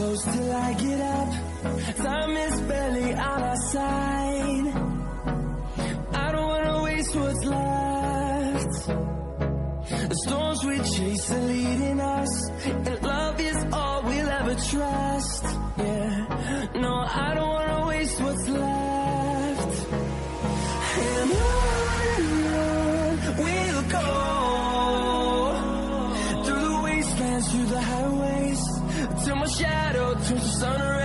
close till I get up. Time is barely on our side. I don't wanna waste what's left. The storms we chase are leading us, and love is all we'll ever trust. Yeah, no, I don't wanna waste what's left. And on we'll go, through the wastelands, through the highways, till my shadow turns to sun rays.